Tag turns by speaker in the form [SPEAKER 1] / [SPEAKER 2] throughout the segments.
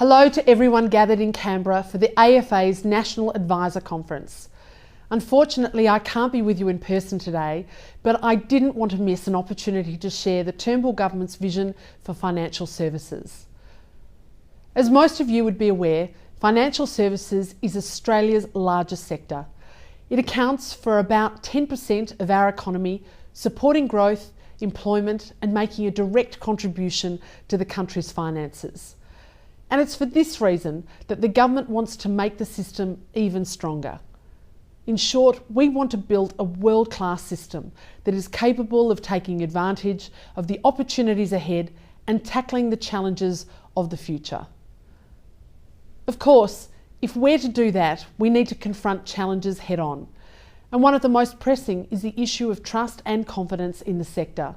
[SPEAKER 1] Hello to everyone gathered in Canberra for the AFA's National Advisor Conference. Unfortunately, I can't be with you in person today, but I didn't want to miss an opportunity to share the Turnbull Government's vision for financial services. As most of you would be aware, financial services is Australia's largest sector. It accounts for about 10% of our economy, supporting growth, employment, and making a direct contribution to the country's finances. And it's for this reason that the government wants to make the system even stronger. In short, we want to build a world-class system that is capable of taking advantage of the opportunities ahead and tackling the challenges of the future. Of course, if we're to do that, we need to confront challenges head-on. And one of the most pressing is the issue of trust and confidence in the sector.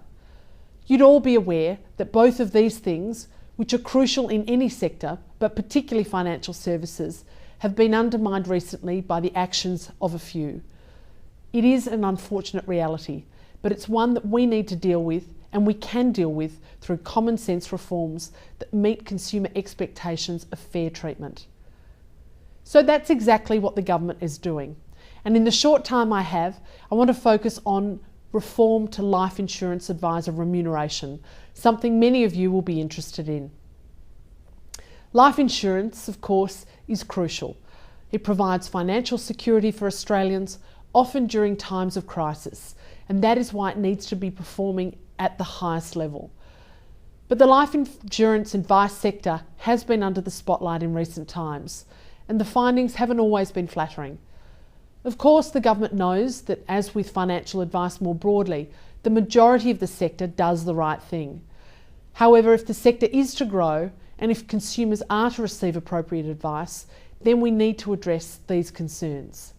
[SPEAKER 1] You'd all be aware that both of these things, which are crucial in any sector, but particularly financial services, have been undermined recently by the actions of a few. It is an unfortunate reality, but it's one that we need to deal with, and we can deal with through common sense reforms that meet consumer expectations of fair treatment. So that's exactly what the government is doing. And in the short time I have, I want to focus on reform to life insurance advisor remuneration, something many of you will be interested in. Life insurance, of course, is crucial. It provides financial security for Australians, often during times of crisis, and that is why it needs to be performing at the highest level. But the life insurance advice sector has been under the spotlight in recent times, and the findings haven't always been flattering. Of course, the government knows that, as with financial advice more broadly, the majority of the sector does the right thing. However, if the sector is to grow, and if consumers are to receive appropriate advice, then we need to address these concerns.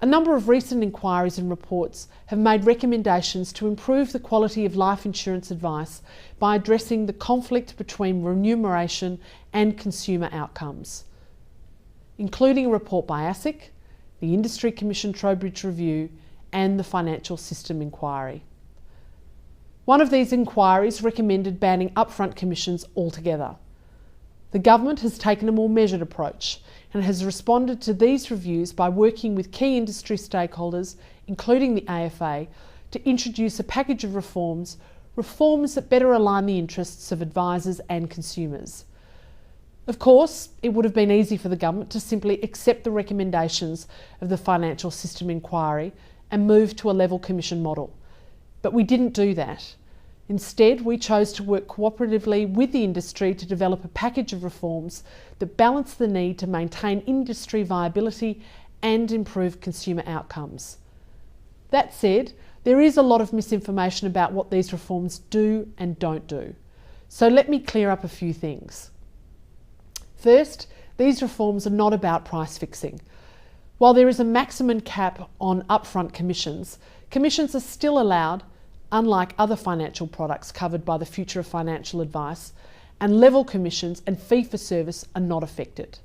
[SPEAKER 1] A number of recent inquiries and reports have made recommendations to improve the quality of life insurance advice by addressing the conflict between remuneration and consumer outcomes, including a report by ASIC, the Industry Commission Trowbridge Review, and the Financial System Inquiry. One of these inquiries recommended banning upfront commissions altogether. The government has taken a more measured approach and has responded to these reviews by working with key industry stakeholders, including the AFA, to introduce a package of reforms that better align the interests of advisors and consumers. Of course, it would have been easy for the government to simply accept the recommendations of the Financial System Inquiry and move to a level commission model. But we didn't do that. Instead, we chose to work cooperatively with the industry to develop a package of reforms that balance the need to maintain industry viability and improve consumer outcomes. That said, there is a lot of misinformation about what these reforms do and don't do. So let me clear up a few things. First, these reforms are not about price fixing. While there is a maximum cap on upfront commissions, commissions are still allowed, unlike other financial products covered by the Future of Financial Advice, and level commissions and fee for service are not affected.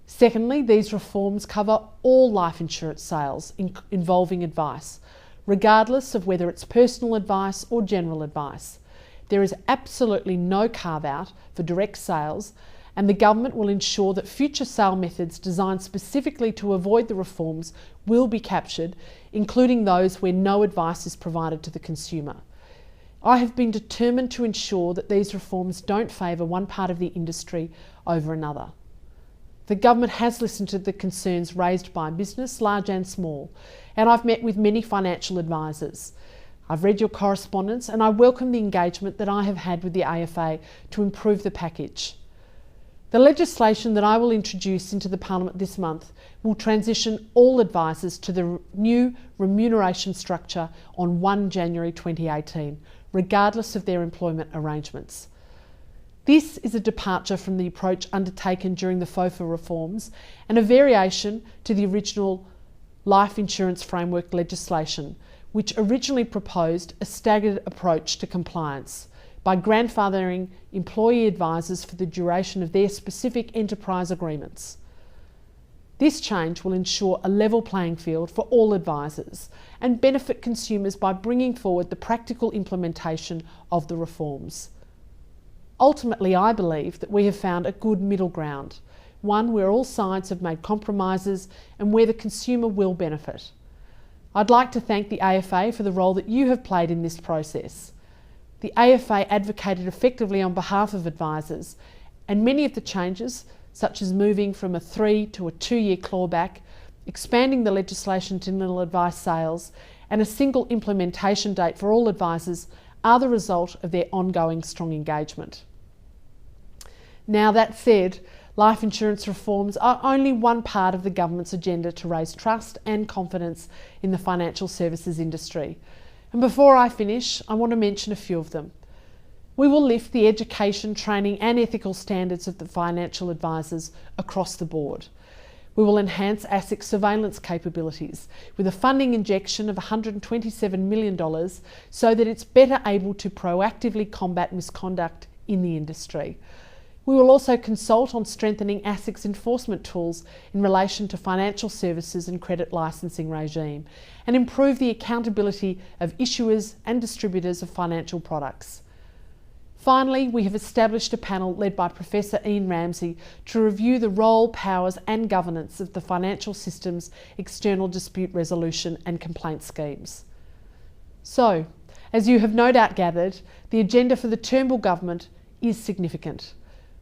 [SPEAKER 1] Secondly, these reforms cover all life insurance sales involving advice, regardless of whether it's personal advice or general advice. There is absolutely no carve-out for direct sales, and the government will ensure that future sale methods designed specifically to avoid the reforms will be captured, including those where no advice is provided to the consumer. I have been determined to ensure that these reforms don't favour one part of the industry over another. The government has listened to the concerns raised by business, large and small, and I've met with many financial advisors. I've read your correspondence and I welcome the engagement that I have had with the AFA to improve the package. The legislation that I will introduce into the Parliament this month will transition all advisors to the new remuneration structure on 1 January 2018, regardless of their employment arrangements. This is a departure from the approach undertaken during the FOFA reforms and a variation to the original life insurance framework legislation, which originally proposed a staggered approach to compliance by grandfathering employee advisors for the duration of their specific enterprise agreements. This change will ensure a level playing field for all advisors and benefit consumers by bringing forward the practical implementation of the reforms. Ultimately, I believe that we have found a good middle ground, one where all sides have made compromises and where the consumer will benefit. I'd like to thank the AFA for the role that you have played in this process. The AFA advocated effectively on behalf of advisors, and many of the changes, such as moving from a 3 to a 2-year clawback, expanding the legislation to nil advice sales, and a single implementation date for all advisors, are the result of their ongoing strong engagement. Now, that said, life insurance reforms are only one part of the government's agenda to raise trust and confidence in the financial services industry. And before I finish, I want to mention a few of them. We will lift the education, training and ethical standards of the financial advisors across the board. We will enhance ASIC's surveillance capabilities with a funding injection of $127 million so that it's better able to proactively combat misconduct in the industry. We will also consult on strengthening ASIC's enforcement tools in relation to financial services and credit licensing regime, and improve the accountability of issuers and distributors of financial products. Finally, we have established a panel led by Professor Ian Ramsey to review the role, powers and governance of the financial system's external dispute resolution and complaint schemes. So, as you have no doubt gathered, the agenda for the Turnbull government is significant.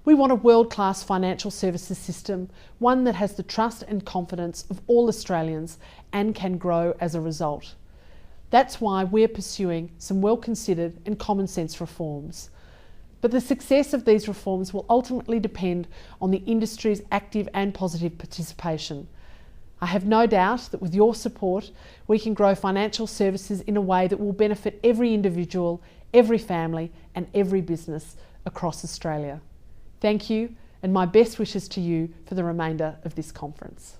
[SPEAKER 1] We want a world-class financial services system, one that has the trust and confidence of all Australians and can grow as a result. That's why we're pursuing some well-considered and common-sense reforms. But the success of these reforms will ultimately depend on the industry's active and positive participation. I have no doubt that with your support, we can grow financial services in a way that will benefit every individual, every family and every business across Australia. Thank you, and my best wishes to you for the remainder of this conference.